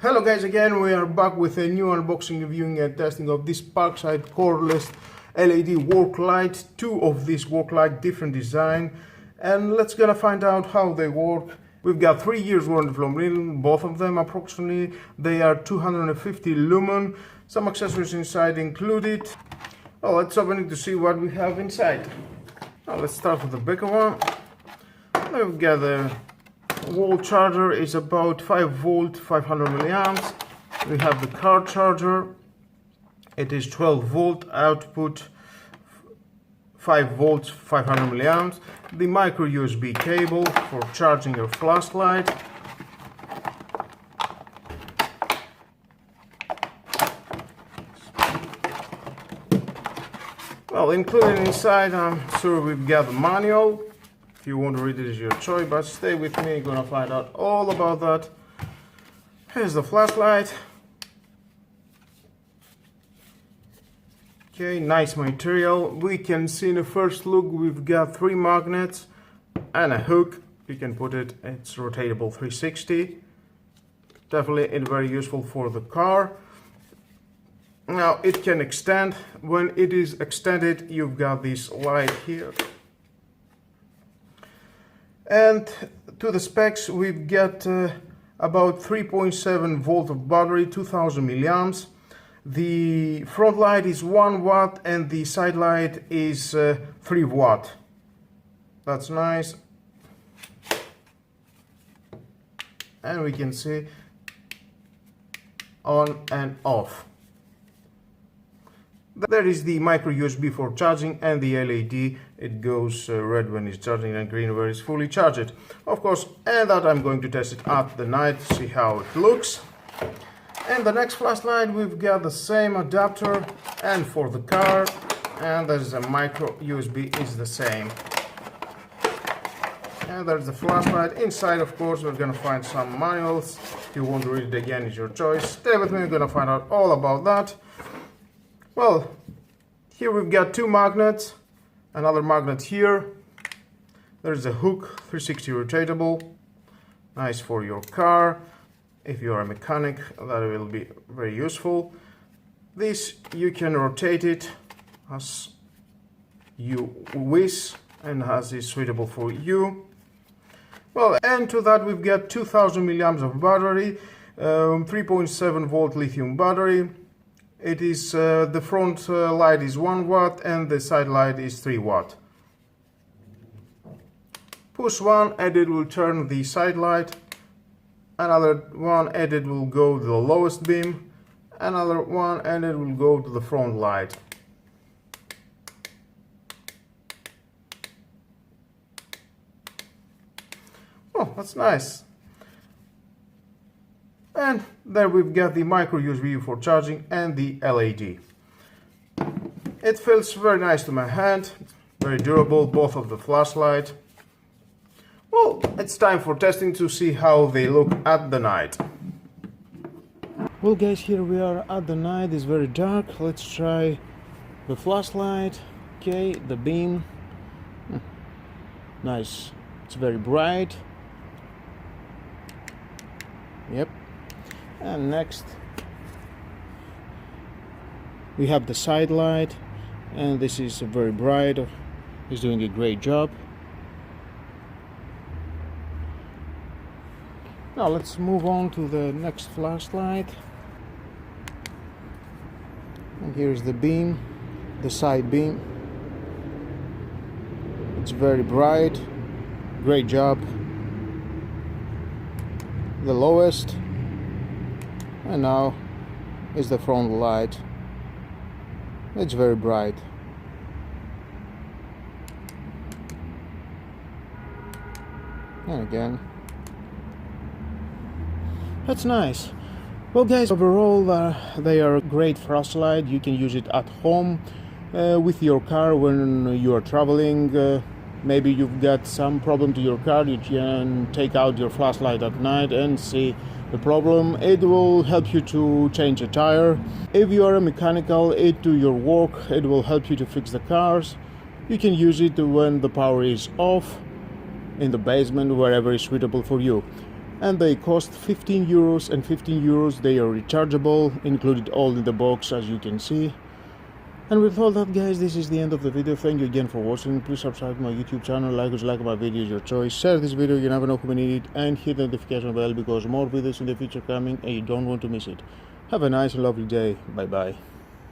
Hello guys, again we are back with a new unboxing, reviewing and testing of this Parkside Cordless LED work light. Two of these work light, different design, and let's gonna find out how they work. We've got 3 years warranty from Lidl, both of them approximately. They are 250 lumen, some accessories inside included. Well, let's open it to see what we have inside. Now let's start with the bigger one. We've got the wall charger, is about 5 volt 500 milliamps. We have the car charger, it is 12 volt output, 5 volts 500 milliamps. The micro USB cable for charging your flashlight. Well, included inside, I'm sure we've got the manual. If you want to read it, is your choice, but stay with me, gonna find out all about that. Here's the flashlight. Okay, nice material. We can see in the first look we've got 3 magnets and a hook. You can put it, it's rotatable 360. Definitely it's very useful for the car. Now it can extend. When it is extended, you've got this light here. And to the specs, we've got about 3.7 volt of battery, 2000 milliamps. The front light is 1 watt and the side light is 3 watt. That's nice. And we can see on and off. There is the micro USB for charging and the LED. It goes red when it's charging and green when it's fully charged. Of course, and that I'm going to test it at the night, see how it looks. And the next flashlight, we've got the same adapter and for the car, and there's a micro USB is the same. And there's the flashlight. Inside, of course, we're gonna find some manuals. If you want to read it again, it's your choice. Stay with me, we're gonna find out all about that. Well, here we've got 2 magnets, another magnet here. There's a hook, 360 rotatable, nice for your car. If you're a mechanic, that will be very useful. This, you can rotate it as you wish and as is suitable for you. Well, and to that we've got 2000 milliamps of battery, 3.7 volt lithium battery. It is the front light is 1 watt and the side light is 3 watt. Push one and it will turn the side light. Another one and it will go to the lowest beam. Another one and it will go to the front light. Oh, that's nice. And there we've got the micro USB for charging and the LED. It feels very nice to my hand, very durable, both of the flashlight. Well, it's time for testing to see how they look at the night. Well guys, here we are at the night, it's very dark. Let's try the flashlight. Okay, the beam. Nice, it's very bright. Yep. And next we have the side light, and this is very bright. It's doing a great job. Now let's move on to the next flashlight. And here's the beam, the side beam. It's very bright, great job. The lowest. And now is the front light. It's very bright. And again. That's nice. Well guys, overall they are a great flashlight. You can use it at home with your car when you are traveling. Maybe you've got some problem to your car, you can take out your flashlight at night and see the problem. It will help you to change a tire. If you are a mechanical, it do your work. It will help you to fix the cars. You can use it when the power is off, in the basement, wherever is suitable for you. and they cost 15 euros, and 15 euros they are rechargeable, included all in the box, as you can see. And with all that, guys, this is the end of the video. Thank you again for watching. Please subscribe to my YouTube channel, like my videos, your choice. Share this video, you never know who may need it, and hit the notification bell because more videos in the future coming and you don't want to miss it. Have a nice and lovely day. Bye bye.